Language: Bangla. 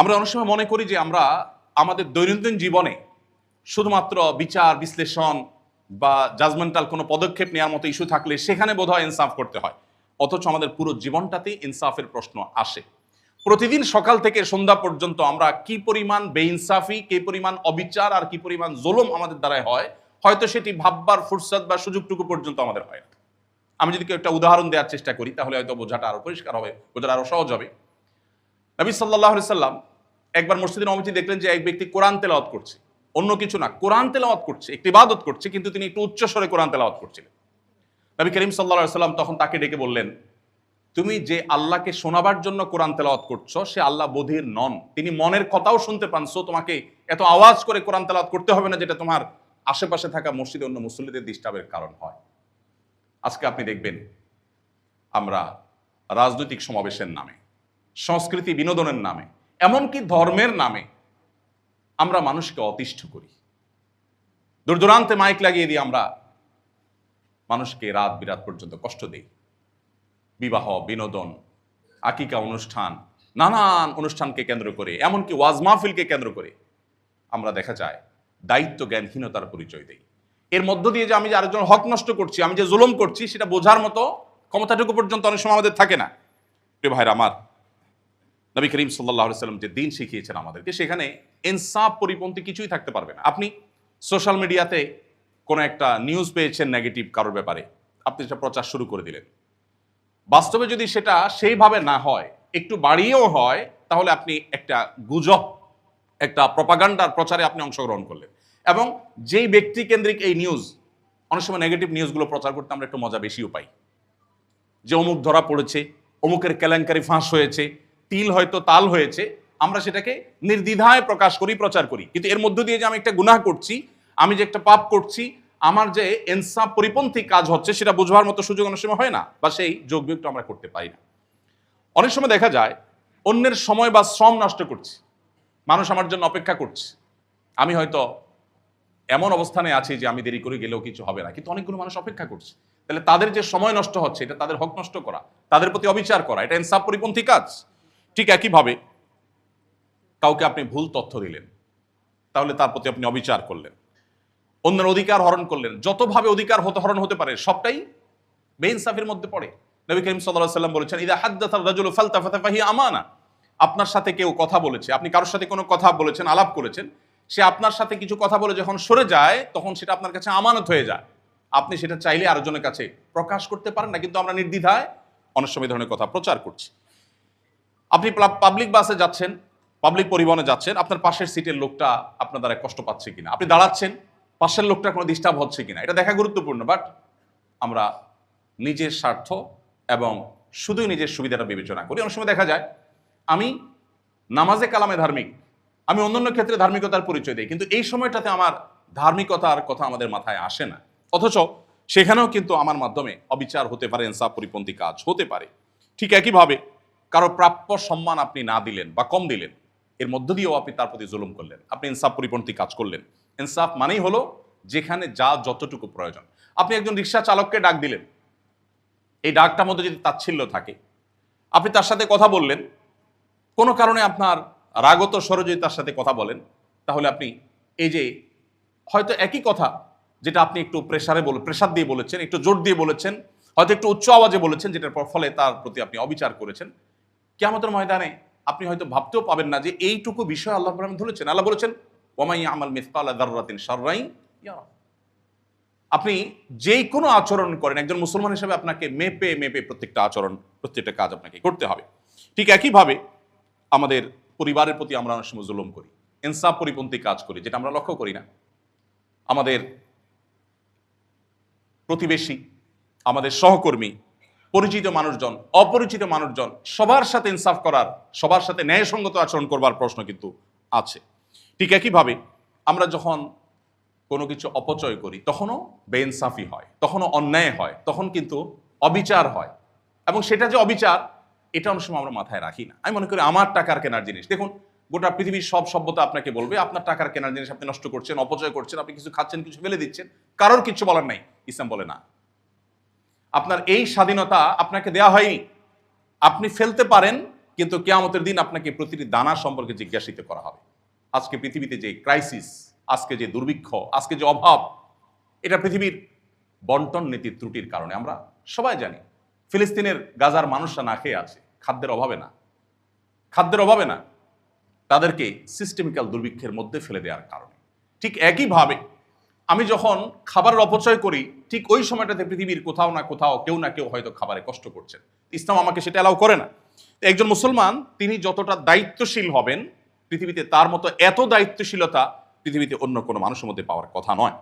আমরা অনেক সময় মনে করি যে আমরা আমাদের দৈনন্দিন জীবনে শুধুমাত্র বিচার বিশ্লেষণ বা জাজমেন্টাল কোনো পদক্ষেপ নেওয়ার মতো ইস্যু থাকলে সেখানে বোধহয় ইনসাফ করতে হয়, অথচ আমাদের পুরো জীবনটাতেই ইনসাফের প্রশ্ন আসে। প্রতিদিন সকাল থেকে সন্ধ্যা পর্যন্ত আমরা কি পরিমাণ বেইনসাফি, কি পরিমাণ অবিচার আর কি পরিমাণ জুলুম আমাদের দ্বারাই হয়, হয়তো সেটি ভাববার ফুরসত বা সুযোগটুকু পর্যন্ত আমাদের হয় না। আমি যদি একটা উদাহরণ দেওয়ার চেষ্টা করি তাহলে হয়তো বোঝাটা আরো পরিষ্কার হবে, বোঝাটা আরো সহজ হবে। নবী সাল্লাল্লাহু আলাইহি সাল্লাম একবার মসজিদে নববীতে দেখলেন যে এক ব্যক্তি কোরআন তেলাওয়াত করছে, অন্য কিছু না, কোরআন তেলাওয়াত করছে, একটি ইবাদত করছে, কিন্তু তিনি একটু উচ্চ স্বরে কোরআন তেলাওয়াত করছিলেন। নবী করিম সাল্লাল্লাহু আলাইহি সাল্লাম তখন তাকে ডেকে বললেন, তুমি যে আল্লাহকে শোনাবার জন্য কোরআন তেলাওয়াত করছো সে আল্লাহ বধির নন, তিনি মনের কথাও শুনতে পান। সো তোমাকে এত আওয়াজ করে কোরআন তেলাওয়াত করতে হবে না যেটা তোমার আশেপাশে থাকা মসজিদে অন্য মুসল্লিদের ডিস্টার্বের কারণ হয়। আজকে আপনি দেখবেন আমরা রাজনৈতিক সমাবেশের নামে, সংস্কৃতি বিনোদনের নামে, এমনকি ধর্মের নামে আমরা মানুষকে অতিষ্ঠ করি। দূর দূরান্তে মাইক লাগিয়ে দিয়ে আমরা মানুষকে রাত বিরাত পর্যন্ত কষ্ট দেই। বিবাহ, বিনোদন, আকিকা অনুষ্ঠান, নানান অনুষ্ঠানকে কেন্দ্র করে, এমনকি ওয়াজ মাহফিলকে কেন্দ্র করে আমরা দেখা যায় দায়িত্ব জ্ঞানহীনতার পরিচয় দেই। এর মধ্য দিয়ে যে আমি যে আরেকজন হক নষ্ট করছি, আমি যে জুলুম করছি, সেটা বোঝার মতো ক্ষমতাটুকু পর্যন্ত অনেক সময় আমাদের থাকে না। প্রিয় ভাইরা আমার, নবী করিম সাল্লাল্লাহু আলাইহি সাল্লাম যে দিন শিখিয়েছেন আমাদেরকে, সেখানে ইনসাফ পরিপন্থী কিছুই থাকতে পারবে না। আপনি সোশ্যাল মিডিয়াতে কোনো একটা নিউজ পেয়েছেন নেগেটিভ কারোর ব্যাপারে, আপনি সেটা প্রচার শুরু করে দিলেন। বাস্তবে যদি সেটা সেইভাবে না হয়, একটু বাড়িয়েও হয়, তাহলে আপনি একটা গুজব, একটা প্রপাগান্ডার প্রচারে আপনি অংশগ্রহণ করলেন। এবং যেই ব্যক্তি কেন্দ্রিক এই নিউজ, অনেক সময় নেগেটিভ নিউজগুলো প্রচার করতে আমরা একটু মজা বেশিও পাই, যে অমুক ধরা পড়েছে, অমুকের কেলেঙ্কারি ফাঁস হয়েছে, তিল হয়তো তাল হয়েছে, আমরা সেটাকে নির্দ্বিধায় প্রকাশ করি, প্রচার করি। কিন্তু এর মধ্য দিয়ে যে আমি একটা গুনাহ করছি, আমি যে একটা পাপ করছি, আমার যে ইনসাফ পরিপন্থী কাজ হচ্ছে, সেটা বুঝবার মতো সুযোগ অনেক সময় হয় না, বা সেই যোগ বিয়োগটা আমরা করতে পারি না। অনেক সময় দেখা যায় অন্যের সময় বা শ্রম নষ্ট করছি, মানুষ আমার জন্য অপেক্ষা করছে, আমি হয়তো এমন অবস্থানে আছি যে আমি দেরি করে গেলেও কিছু হবে না, কিন্তু অনেকগুলো মানুষ অপেক্ষা করছে। তাহলে তাদের যে সময় নষ্ট হচ্ছে, এটা তাদের হক নষ্ট করা, তাদের প্রতি অবিচার করা, এটা ইনসাফ পরিপন্থী কাজ। ঠিক একইভাবে কাউকে আপনি ভুল তথ্য দিলেন, তাহলে তার প্রতি আপনি অবিচার করলেন, অন্যের অধিকার হরণ করলেন। যতভাবে অধিকার হরণ হতে পারে সবটাই বেইনসাফের মধ্যে পড়ে। নবী করিম সাল্লাল্লাহু আলাইহি সাল্লাম বলেছেন, ইযা হাদ্দাসার রাজুলু ফালতাফাতা ফাহিয়া আমানা। আপনার সাথে কেউ কথা বলেছে, আপনি কারোর সাথে কোনো কথা বলেছেন, আলাপ করেছেন, সে আপনার সাথে কিছু কথা বলে যখন সরে যায়, তখন সেটা আপনার কাছে আমানত হয়ে যায়। আপনি সেটা চাইলে আরেকজনের কাছে প্রকাশ করতে পারেন না, কিন্তু আমরা নির্দ্বিধায় অনেক সময় ধরনের কথা প্রচার করছি। আপনি পাবলিক বাসে যাচ্ছেন, পাবলিক পরিবহনে যাচ্ছেন, আপনার পাশের সিটের লোকটা আপনার দ্বারা কষ্ট পাচ্ছে কিনা, আপনি দাঁড়াচ্ছেন, পাশের লোকটা কোনো ডিস্টার্ব হচ্ছে কিনা, এটা দেখা গুরুত্বপূর্ণ। বাট আমরা নিজের স্বার্থ এবং শুধুই নিজের সুবিধাটা বিবেচনা করি। অনেক সময় দেখা যায় আমি নামাজে কালামে ধার্মিক, আমি অন্যান্য ক্ষেত্রে ধার্মিকতার পরিচয় দিই, কিন্তু এই সময়টাতে আমার ধার্মিকতার কথা আমাদের মাথায় আসে না, অথচ সেখানেও কিন্তু আমার মাধ্যমে অবিচার হতে পারে, ইনসাফ পরিপন্থী কাজ হতে পারে। ঠিক একইভাবে কারো প্রাপ্য সম্মান আপনি না দিলেন বা কম দিলেন, এর মধ্য দিয়েও আপনি তার প্রতি জুলুম করলেন, আপনি ইনসাফ পরিপন্থী কাজ করলেন। ইনসাফ মানেই হলো যেখানে যা যতটুকু প্রয়োজন। আপনি একজন রিক্সা চালককে ডাক দিলেন, এই ডাকটার মধ্যে যদি তাচ্ছিল্য থাকে, আপনি তার সাথে কথা বললেন, কোনো কারণে আপনার রাগত স্বরে যদি তার সাথে কথা বলেন, তাহলে আপনি এই যে হয়তো একই কথা যেটা আপনি একটু প্রেসার দিয়ে বলেছেন, একটু জোর দিয়ে বলেছেন, হয়তো একটু উচ্চ আওয়াজে বলেছেন, যেটার ফলে তার প্রতি আপনি অবিচার করেছেন, কিয়ামতের ময়দানে আপনি হয়তো ভাবতেও পাবেন না যে এইটুকু বিষয় আল্লাহ রাব্বুল আলামিন ধরেছেন। আল্লাহ বলেছেন, ওয়া মান ইয়ামাল মিসকালা যাররাতিন শাররান ইয়ারা। আপনি যেই কোনো আচরণ করেন, একজন মুসলমান হিসেবে আপনাকে মেপে মেপে প্রত্যেকটা আচরণ, প্রত্যেকটা কাজ আপনাকে করতে হবে। ঠিক একইভাবে আমাদের পরিবারের প্রতি আমরা অনেক সময় জুলুম করি, ইনসাফ পরিপন্থী কাজ করি, যেটা আমরা লক্ষ্য করি না। আমাদের প্রতিবেশী, আমাদের সহকর্মী, পরিচিত মানুষজন, অপরিচিত মানুষজন, সবার সাথে ইনসাফ করার, সবার সাথে ন্যায়সঙ্গত আচরণ করবার প্রশ্ন কিন্তু আছে। ঠিক একইভাবে আমরা যখন কোনো কিছু অপচয় করি, তখনও বেইনসাফি হয়, তখনও অন্যায় হয়, তখন কিন্তু অবিচার হয়। এবং সেটা যে অবিচার, এটা অনেক সময় আমরা মাথায় রাখি না। আমি মনে করি আমার টাকার কেনার জিনিস, দেখুন গোটা পৃথিবীর সব সভ্যতা আপনাকে বলবে আপনার টাকার কেনার জিনিস আপনি নষ্ট করছেন, অপচয় করছেন, আপনি কিছু খাচ্ছেন, কিছু ফেলে দিচ্ছেন, কারোর কিছু বলার নাই। ইসলাম বলে না, আপনার এই স্বাধীনতা আপনাকে দেয়া হয়নি, আপনি ফেলতে পারেন, কিন্তু কিয়ামতের দিন আপনাকে প্রতিটি দানা সম্পর্কে জিজ্ঞাসিত করা হবে। আজকে পৃথিবীতে যে ক্রাইসিস, আজকে যে দুর্ভিক্ষ, আজকে যে অভাব, এটা পৃথিবীর বন্টন নীতির ত্রুটির কারণে। আমরা সবাই জানি ফিলিস্তিনের গাজার মানুষরা না খেয়ে আছে, খাদ্যের অভাবে না, খাদ্যের অভাবে না, তাদেরকে সিস্টেমিক্যাল দুর্ভিক্ষের মধ্যে ফেলে দেওয়ার কারণে। ঠিক একইভাবে আমি যখন খাবারের অপচয় করি, ঠিক ওই সময়টাতে পৃথিবীর কোথাও না কোথাও কেউ না কেউ হয়তো খাবারে কষ্ট করছেন। ইসলাম আমাকে সেটা অ্যালাউ করে না। একজন মুসলমান তিনি যতটা দায়িত্বশীল হবেন, পৃথিবীতে তার মতো এত দায়িত্বশীলতা পৃথিবীতে অন্য কোনো মানুষের মধ্যে পাওয়ার কথা নয়।